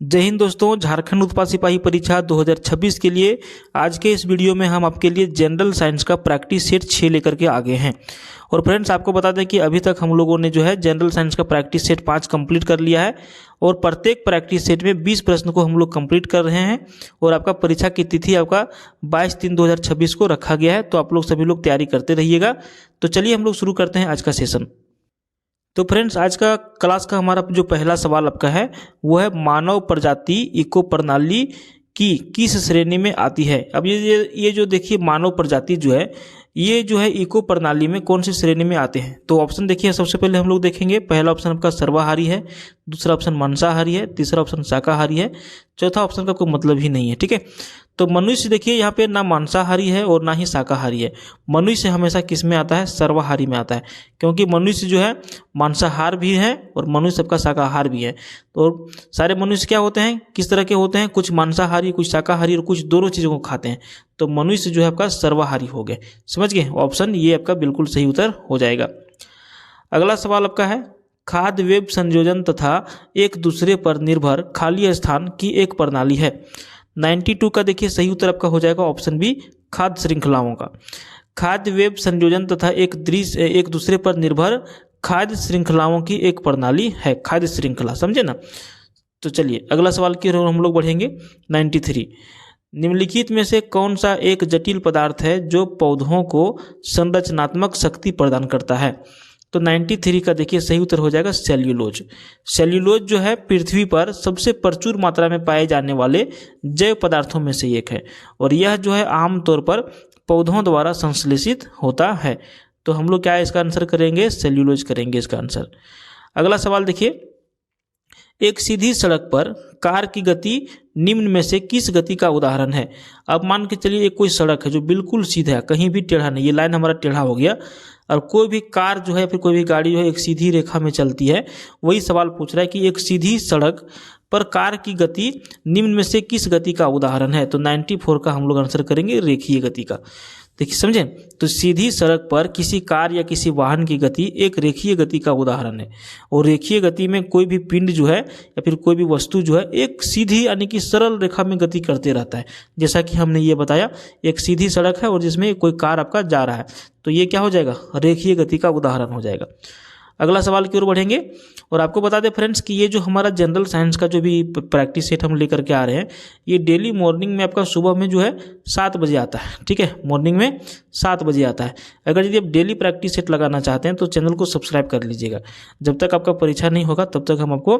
जय हिंद दोस्तों, झारखंड उत्पाद सिपाही परीक्षा 2026 के लिए आज के इस वीडियो में हम आपके लिए जनरल साइंस का प्रैक्टिस सेट 6 लेकर के आ गए हैं। और फ्रेंड्स, आपको बता दें कि अभी तक हम लोगों ने जो है जनरल साइंस का प्रैक्टिस सेट 5 कंप्लीट कर लिया है और प्रत्येक प्रैक्टिस सेट में 20 प्रश्न को हम लोग कंप्लीट कर रहे हैं। और आपका परीक्षा की तिथि आपका 22/3/2026 को रखा गया है, तो आप लोग सभी लोग तैयारी करते रहिएगा। तो चलिए हम लोग शुरू करते हैं आज का सेशन। तो फ्रेंड्स, आज का क्लास का हमारा जो पहला सवाल आपका है वो है मानव प्रजाति इको प्रणाली की किस श्रेणी में आती है। अब ये जो देखिए मानव प्रजाति जो है इको प्रणाली में कौन सी श्रेणी में आते हैं। तो ऑप्शन देखिए, सबसे पहले हम लोग देखेंगे पहला ऑप्शन आपका सर्वाहारी है, दूसरा ऑप्शन मांसाहारी है, तीसरा ऑप्शन शाकाहारी है, चौथा ऑप्शन का कोई मतलब ही नहीं है। ठीक है, तो मनुष्य देखिए यहाँ पे ना मांसाहारी है और ना ही शाकाहारी है। मनुष्य हमेशा किस में आता है? सर्वाहारी में आता है, क्योंकि मनुष्य जो है मांसाहार भी है और मनुष्य सबका शाकाहार भी है। तो सारे मनुष्य क्या होते हैं, किस तरह के होते हैं? कुछ मांसाहारी, कुछ शाकाहारी और कुछ दोनों चीज़ों को खाते हैं। तो मनुष्य जो है आपका सर्वाहारी हो गए। समझ गए? ऑप्शन ये आपका बिल्कुल सही उत्तर हो जाएगा। अगला सवाल आपका है खाद्य वेब संयोजन तथा एक दूसरे पर निर्भर खाली स्थान की एक प्रणाली है। 92 का देखिए सही उत्तर आपका हो जाएगा ऑप्शन बी, खाद्य श्रृंखलाओं का। खाद्य वेब संयोजन तथा एक दूसरे पर निर्भर खाद्य श्रृंखलाओं की एक प्रणाली है, खाद्य श्रृंखला। समझे ना? तो चलिए अगला सवाल की ओर हम लोग बढ़ेंगे। 93, निम्नलिखित में से कौन सा एक जटिल पदार्थ है जो पौधों को संरचनात्मक शक्ति प्रदान करता है। तो 93 का देखिए सही उत्तर हो जाएगा सेल्यूलोज। सेल्यूलोज जो है पृथ्वी पर सबसे प्रचुर मात्रा में पाए जाने वाले जैव पदार्थों में से एक है और यह जो है आमतौर पर पौधों द्वारा संश्लेषित होता है। तो हम लोग क्या इसका आंसर करेंगे? सेल्यूलोज करेंगे इसका आंसर। अगला सवाल देखिए, एक सीधी सड़क पर कार की गति निम्न में से किस गति का उदाहरण है। अब मान के चलिए एक कोई सड़क है जो बिल्कुल सीधा है, कहीं भी टेढ़ा नहीं, ये लाइन हमारा टेढ़ा हो गया और कोई भी कार जो है फिर कोई भी गाड़ी जो है एक सीधी रेखा में चलती है। वही सवाल पूछ रहा है कि एक सीधी सड़क पर कार की गति निम्न में से किस गति का उदाहरण है। तो 94 का हम लोग आंसर करेंगे रेखीय गति का। देखिए समझे, तो सीधी सड़क पर किसी कार या किसी वाहन की गति एक रेखीय गति का उदाहरण है और रेखीय गति में कोई भी पिंड जो है या फिर कोई भी वस्तु जो है एक सीधी यानी कि सरल रेखा में गति करते रहता है। जैसा कि हमने ये बताया, एक सीधी सड़क है और जिसमें कोई कार आपका जा रहा है, तो ये क्या हो जाएगा? रेखीय गति का उदाहरण हो जाएगा। अगला सवाल की ओर बढ़ेंगे और आपको बता दें फ्रेंड्स कि ये जो हमारा जनरल साइंस का जो भी प्रैक्टिस सेट हम लेकर के आ रहे हैं, ये डेली मॉर्निंग में आपका सुबह में जो है 7 बजे आता है। ठीक है, मॉर्निंग में 7 बजे आता है। अगर यदि आप डेली प्रैक्टिस सेट लगाना चाहते हैं तो चैनल को सब्सक्राइब कर लीजिएगा। जब तक आपका परीक्षा नहीं होगा तब तक हम आपको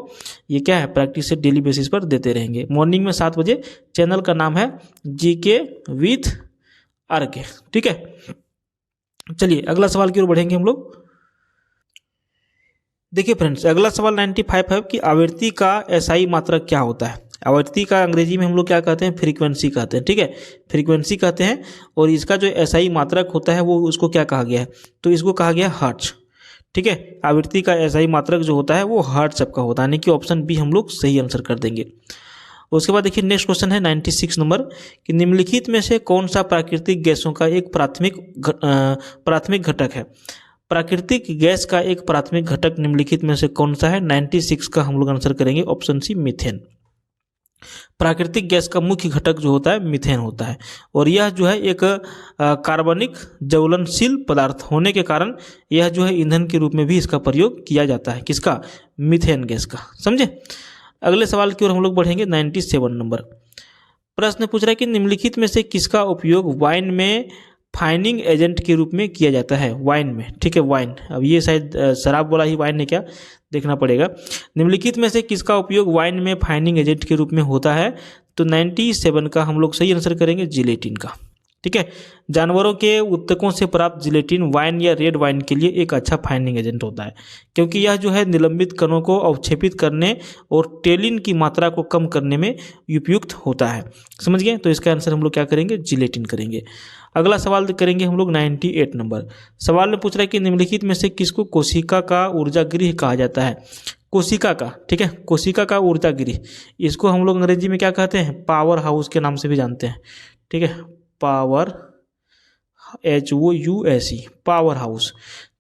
ये क्या है प्रैक्टिस सेट डेली बेसिस पर देते रहेंगे। मॉर्निंग में 7 बजे। चैनल का नाम है GK विथ RK। ठीक है, चलिए अगला सवाल की ओर बढ़ेंगे हम लोग। देखिए फ्रेंड्स, अगला सवाल 95 है कि आवृत्ति का एसआई मात्रक क्या होता है। आवृत्ति का अंग्रेजी में हम लोग क्या कहते हैं? फ्रीक्वेंसी कहते हैं। ठीक है, फ्रीक्वेंसी कहते हैं और इसका जो एसआई मात्रक होता है वो उसको क्या कहा गया है? तो इसको कहा गया हर्ट्ज। ठीक है, आवृत्ति का एसआई मात्रक जो होता है वो हर्ट्ज सबका होता है, यानी कि ऑप्शन बी हम लोग सही आंसर कर देंगे। उसके बाद देखिए नेक्स्ट क्वेश्चन है 96 नंबर कि निम्नलिखित में से कौन सा प्राकृतिक गैसों का एक प्राथमिक घटक है। प्राकृतिक गैस का एक प्राथमिक घटक निम्नलिखित में से कौन सा है? 96 का हम लोग आंसर करेंगे ऑप्शन सी, मीथेन। प्राकृतिक गैस का मुख्य घटक जो होता है मीथेन होता है और यह जो है एक कार्बनिक ज्वलनशील पदार्थ होने के कारण यह जो है ईंधन के रूप में भी इसका प्रयोग किया जाता है। किसका? मीथेन गैस का। समझे? अगले सवाल की ओर हम लोग बढ़ेंगे। 97 नंबर प्रश्न पूछ रहा है कि निम्नलिखित में से किसका उपयोग वाइन में फाइनिंग एजेंट के रूप में किया जाता है। वाइन में, ठीक है, वाइन। अब ये शायद शराब बोला ही, वाइन ने क्या, देखना पड़ेगा। निम्नलिखित में से किसका उपयोग वाइन में फाइनिंग एजेंट के रूप में होता है। तो 97 का हम लोग सही आंसर करेंगे जिलेटिन का। ठीक है, जानवरों के उत्तकों से प्राप्त जिलेटिन वाइन या रेड वाइन के लिए एक अच्छा फाइनिंग एजेंट होता है, क्योंकि यह जो है निलंबित कणों को अवक्षेपित करने और टेलिन की मात्रा को कम करने में उपयुक्त होता है। समझ गए? तो इसका आंसर हम लोग क्या करेंगे? जिलेटिन करेंगे। अगला सवाल करेंगे हम लोग 98 नंबर। सवाल में पूछ रहा है कि निम्नलिखित में से किसको कोशिका का ऊर्जा गृह कहा जाता है। कोशिका का, ठीक है, कोशिका का ऊर्जा गृह, इसको हम लोग अंग्रेजी में क्या कहते हैं? पावर हाउस के नाम से भी जानते हैं। ठीक है, पावर, HOUSE, पावर हाउस।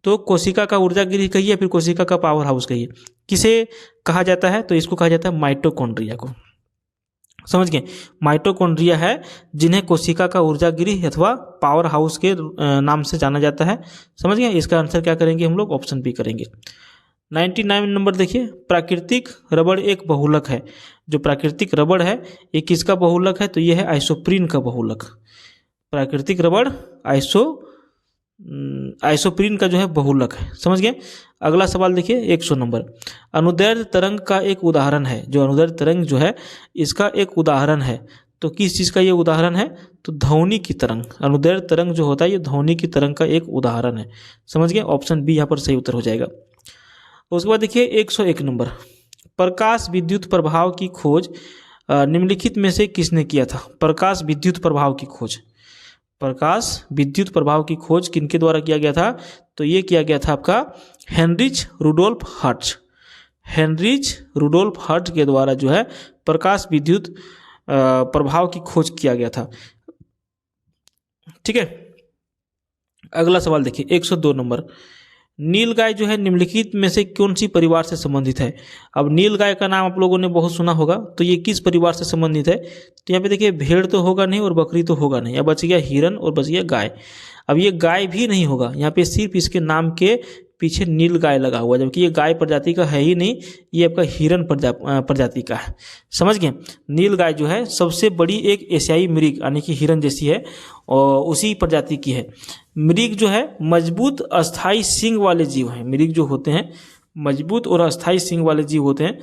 तो कोशिका का ऊर्जा गृह कहिए, फिर कोशिका का पावर हाउस कहिए। किसे कहा जाता है? तो इसको कहा जाता है माइटोकॉन्ड्रिया को। समझ गए। माइटोकॉन्ड्रिया है जिन्हें कोशिका का ऊर्जा गृह अथवा पावर हाउस के नाम से जाना जाता है। समझ गए। इसका आंसर क्या करेंगे हम लोग, ऑप्शन बी करेंगे। 99 नंबर देखिए, प्राकृतिक रबड़ एक बहुलक है। जो प्राकृतिक रबड़ है ये किसका बहुलक है, तो ये है आइसोप्रीन का बहुलक। प्राकृतिक रबड़ आइसोप्रीन का जो है बहुलक है। समझ गए। अगला सवाल देखिए 100 नंबर, अनुदैर्ध्य तरंग का एक उदाहरण है। जो अनुदैर्ध्य तरंग जो है इसका एक उदाहरण है, तो किस चीज़ का ये उदाहरण है, तो ध्वनि की तरंग। अनुदैर्ध्य तरंग जो होता है ये ध्वनि की तरंग का एक उदाहरण है। समझ गए। ऑप्शन बी यहाँ पर सही उत्तर हो जाएगा। उसके बाद देखिए 101 नंबर, प्रकाश विद्युत प्रभाव की खोज निम्नलिखित में से किसने किया था। प्रकाश विद्युत प्रभाव की खोज, प्रकाश विद्युत प्रभाव की खोज किनके द्वारा किया गया था, तो ये किया गया था आपका Heinrich Rudolf Hertz. Heinrich Rudolf Hertz के द्वारा जो है प्रकाश विद्युत प्रभाव की खोज किया गया था। ठीक है। अगला सवाल देखिए 102 नंबर, नीलगाय जो है निम्नलिखित में से कौन सी परिवार से संबंधित है। अब नीलगाय का नाम आप लोगों ने बहुत सुना होगा, तो ये किस परिवार से संबंधित है, तो यहाँ पे देखिए भेड़ तो होगा नहीं और बकरी तो होगा नहीं, अब बच गया हिरन और बच गया गाय। अब ये गाय भी नहीं होगा, यहाँ पे सिर्फ इसके नाम के पीछे नीलगाय लगा हुआ, जबकि ये गाय प्रजाति का है ही नहीं, ये आपका हिरन प्रजाति का है। समझ गए। नीलगाय जो है सबसे बड़ी एक एशियाई मृग यानी कि हिरन जैसी है और उसी प्रजाति की है। मृग जो है मजबूत अस्थाई सींग वाले जीव हैं। मृग जो होते हैं मजबूत और अस्थाई सींग वाले जीव होते हैं।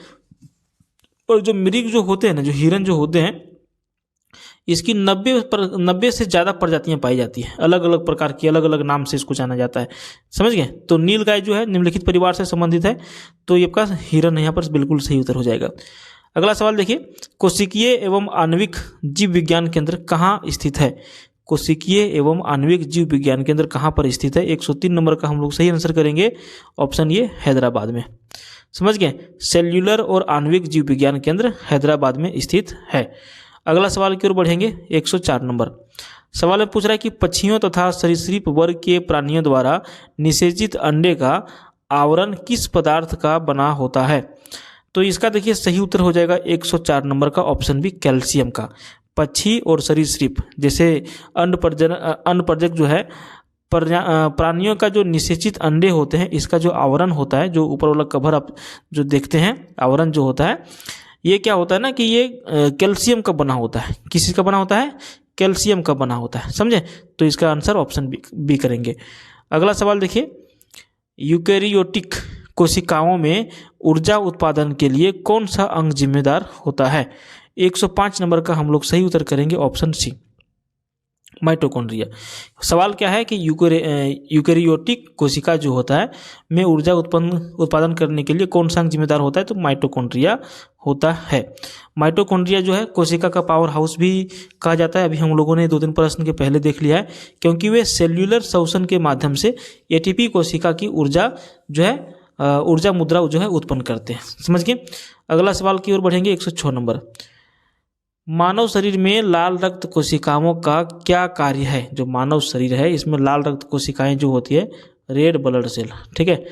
और जो मृग जो होते हैं ना, जो हिरन जो होते हैं, इसकी 90 से ज़्यादा प्रजातियां पाई जाती हैं। अलग अलग प्रकार की, अलग अलग नाम से इसको जाना जाता है। समझ गए। तो नीलगाय जो है निम्नलिखित परिवार से संबंधित है, तो ये आपका हिरन यहाँ पर बिल्कुल सही उत्तर हो जाएगा। अगला सवाल देखिए, कोशिकीय एवं आणविक जीव विज्ञान केंद्र कहाँ स्थित है। कोशिकीय एवं आणविक जीव विज्ञान केंद्र कहाँ पर स्थित है। 103 नंबर का हम लोग सही आंसर करेंगे, ऑप्शन ये हैदराबाद में। समझ गए। सेल्यूलर और आणविक जीव विज्ञान केंद्र हैदराबाद में स्थित है। अगला सवाल की ओर बढ़ेंगे 104 नंबर, सवाल में पूछ रहा है कि पक्षियों तथा सरीसृप वर्ग के प्राणियों द्वारा निषेचित अंडे का आवरण किस पदार्थ का बना होता है। तो इसका देखिए सही उत्तर हो जाएगा 104 नंबर का, ऑप्शन बी कैल्शियम का। पक्षी और सरीसृप जैसे अन्नप्रजक जो है प्राणियों का जो निषेचित अंडे होते हैं, इसका जो आवरण होता है, जो ऊपर वाला कवर आप जो देखते हैं, आवरण जो होता है, ये क्या होता है ना कि ये कैल्शियम का बना होता है। किसी का बना होता है, कैल्शियम का बना होता है। समझे। तो इसका आंसर ऑप्शन बी करेंगे। अगला सवाल देखिए, यूकेरियोटिक कोशिकाओं में ऊर्जा उत्पादन के लिए कौन सा अंग जिम्मेदार होता है। 105 नंबर का हम लोग सही उत्तर करेंगे, ऑप्शन सी माइटोकॉन्ड्रिया। सवाल क्या है कि यूकेरियोटिक कोशिका जो होता है में ऊर्जा उत्पादन करने के लिए कौन सा अंग जिम्मेदार होता है, तो माइटोकॉन्ड्रिया होता है। माइटोकॉन्ड्रिया जो है कोशिका का पावर हाउस भी कहा जाता है। अभी हम लोगों ने 2-3 प्रश्न के पहले देख लिया है, क्योंकि वे सेल्यूलर शोषण के माध्यम से एटीपी कोशिका की ऊर्जा जो है ऊर्जा मुद्रा जो है उत्पन्न करते हैं। समझ गए। अगला सवाल की ओर बढ़ेंगे 106 नंबर, मानव शरीर में लाल रक्त कोशिकाओं का क्या कार्य है। जो मानव शरीर है इसमें लाल रक्त कोशिकाएं जो होती है, रेड ब्लड सेल, ठीक है,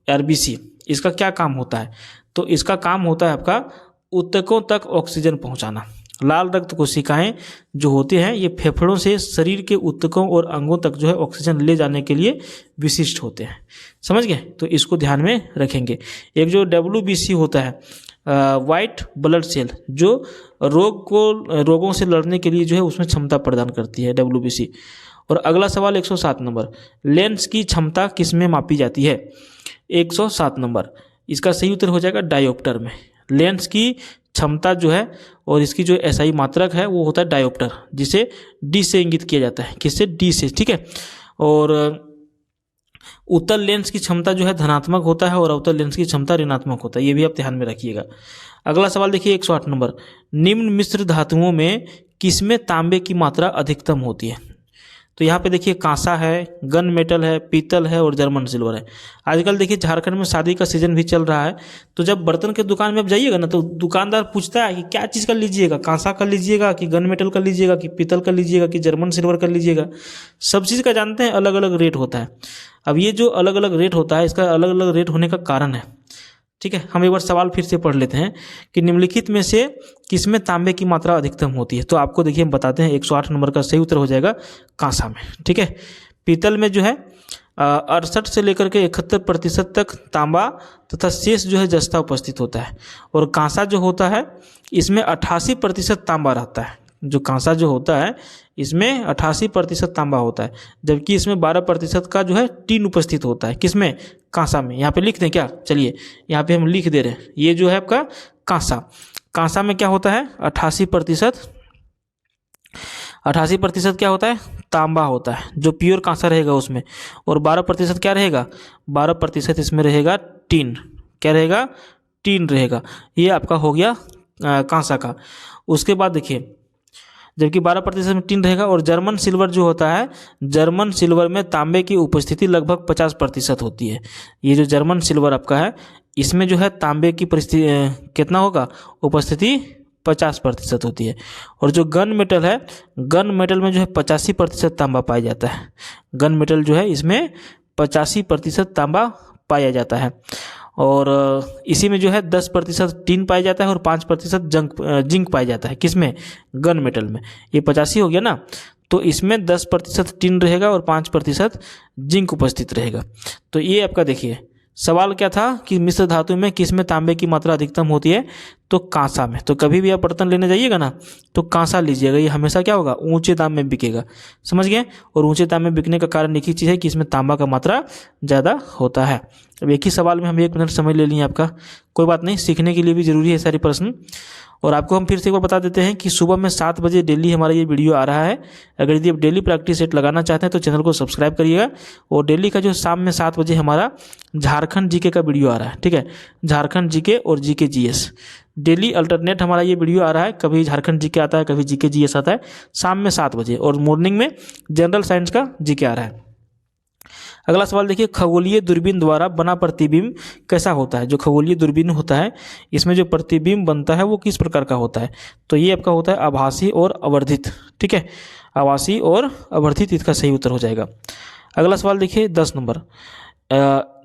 आरबीसी, इसका क्या काम होता है, तो इसका काम होता है आपका ऊतकों तक ऑक्सीजन पहुंचाना। लाल रक्त कोशिकाएं जो होती हैं ये फेफड़ों से शरीर के ऊतकों और अंगों तक जो है ऑक्सीजन ले जाने के लिए विशिष्ट होते हैं। समझ गए। तो इसको ध्यान में रखेंगे। एक जो WBC होता है, वाइट ब्लड सेल, जो रोगों से लड़ने के लिए जो है उसमें क्षमता प्रदान करती है, WBC। और अगला सवाल 107 नंबर, लेंस की क्षमता किस में मापी जाती है। 107 नंबर, इसका सही उत्तर हो जाएगा डायोप्टर में। लेंस की क्षमता जो है और इसकी जो SI मात्रक है वो होता है डायोप्टर, जिसे D से इंगित किया जाता है। किससे, D से, ठीक है। और उत्तल लेंस की क्षमता जो है धनात्मक होता है और अवतल लेंस की क्षमता ऋणात्मक होता है, ये भी आप ध्यान में रखिएगा। अगला सवाल देखिए 108 नंबर, निम्न मिश्र धातुओं में किसमें तांबे की मात्रा अधिकतम होती है। तो यहाँ पे देखिए कांसा है, गन मेटल है, पीतल है और जर्मन सिल्वर है। आजकल देखिए झारखंड में शादी का सीजन भी चल रहा है, तो जब बर्तन के दुकान में आप जाइएगा ना, तो दुकानदार पूछता है कि क्या चीज़ का लीजिएगा, कांसा का लीजिएगा कि गन मेटल का लीजिएगा कि पीतल का लीजिएगा कि जर्मन सिल्वर का लीजिएगा। सब चीज़ का जानते हैं अलग अलग रेट होता है। अब ये जो अलग अलग रेट होता है, इसका अलग अलग रेट होने का कारण है, ठीक है, हम एक बार सवाल फिर से पढ़ लेते हैं कि निम्नलिखित में से किसमें तांबे की मात्रा अधिकतम होती है। तो आपको देखिए हम बताते हैं, 108 नंबर का सही उत्तर हो जाएगा कांसा में। ठीक है, पीतल में जो है 68 से लेकर के 71% तक तांबा तथा शेष जो है जस्ता उपस्थित होता है। और कांसा जो होता है इसमें 88% तांबा रहता है। जो कांसा जो होता है इसमें 88% तांबा होता है, जबकि इसमें 12% का जो है टीन उपस्थित होता है। किसमें? कांसा में। यहाँ पे लिख दें क्या? चलिए यहाँ पे हम लिख दे रहे हैं, ये जो है आपका कांसा। कांसा में क्या होता है? 88% क्या होता है? तांबा होता है, जो प्योर कांसा रहेगा उसमें। और 12% क्या रहेगा? 12% इसमें रहेगा टीन। क्या रहेगा? टीन रहेगा। ये आपका हो गया कांसा का। उसके बाद देखिए, जबकि 12% में टीन रहेगा। और जर्मन सिल्वर जो होता है, जर्मन सिल्वर में तांबे की उपस्थिति लगभग 50% होती है। ये जो जर्मन सिल्वर आपका है इसमें जो है तांबे की कितना होगा? उपस्थिति 50% होती है। और जो गन मेटल है, गन मेटल में जो है 85% तांबा पाया जाता है। गन मेटल जो है इसमें 85% तांबा पाया जाता है। और इसी में जो है 10% टीन पाया जाता है और 5% जिंक पाया जाता है। किसमें? गन मेटल में। ये 85 हो गया ना, तो इसमें 10% टीन रहेगा और 5% जिंक उपस्थित रहेगा। तो ये आपका देखिए सवाल क्या था कि मिश्र धातु में किसमें तांबे की मात्रा अधिकतम होती है? तो कांसा में। तो कभी भी आप बर्तन लेने जाइएगा ना तो कांसा लीजिएगा, ये हमेशा क्या होगा? ऊंचे दाम में बिकेगा। समझ गए? और ऊंचे दाम में बिकने का कारण एक ही चीज़ है कि इसमें तांबा का मात्रा ज़्यादा होता है। अब एक ही सवाल में हम 1 मिनट समय ले लिए आपका, कोई बात नहीं, सीखने के लिए भी जरूरी है सारे प्रश्न। और आपको हम फिर से एक बार बता देते हैं कि सुबह में 7 बजे डेली हमारा ये वीडियो आ रहा है। अगर यदि आप डेली प्रैक्टिस सेट लगाना चाहते हैं तो चैनल को सब्सक्राइब करिएगा। और डेली का जो शाम में 7 बजे हमारा झारखंड जीके का वीडियो आ रहा है, ठीक है, झारखंड जीके और जीके जीएस डेली अल्टरनेट हमारा ये वीडियो आ रहा है। कभी झारखंड जीके आता है, कभी जीके जीएस आता है शाम में 7 बजे, और मॉर्निंग में जनरल साइंस का जीके आ रहा है। अगला सवाल देखिए, खगोलीय दूरबीन द्वारा बना प्रतिबिंब कैसा होता है? जो खगोलीय दूरबीन होता है इसमें जो प्रतिबिंब बनता है वो किस प्रकार का होता है? तो ये आपका होता है आभासी और आवर्धित। ठीक है, आभासी और आवर्धित इसका सही उत्तर हो जाएगा। अगला सवाल देखिए 10 नंबर,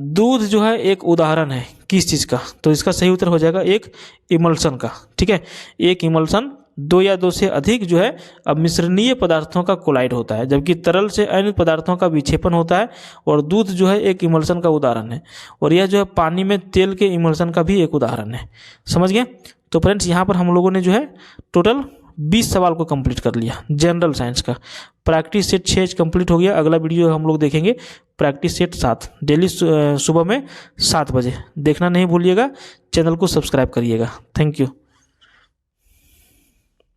दूध जो है एक उदाहरण है किस चीज़ का? तो इसका सही उत्तर हो जाएगा एक इमल्सन का। ठीक है, एक इमल्सन 2 या 2 से अधिक जो है अब मिश्रणीय पदार्थों का कोलाइड होता है, जबकि तरल से अन्य पदार्थों का विक्षेपण होता है। और दूध जो है एक इमल्सन का उदाहरण है। और यह जो है पानी में तेल के इमल्सन का भी एक उदाहरण है। समझ गए? तो फ्रेंड्स यहाँ पर हम लोगों ने जो है टोटल 20 सवाल को कंप्लीट कर लिया जनरल साइंस का। प्रैक्टिस सेट 6 कंप्लीट हो गया। अगला वीडियो हम लोग देखेंगे प्रैक्टिस सेट 7 डेली सुबह में 7 बजे। देखना नहीं भूलिएगा, चैनल को सब्सक्राइब करिएगा। Thank you.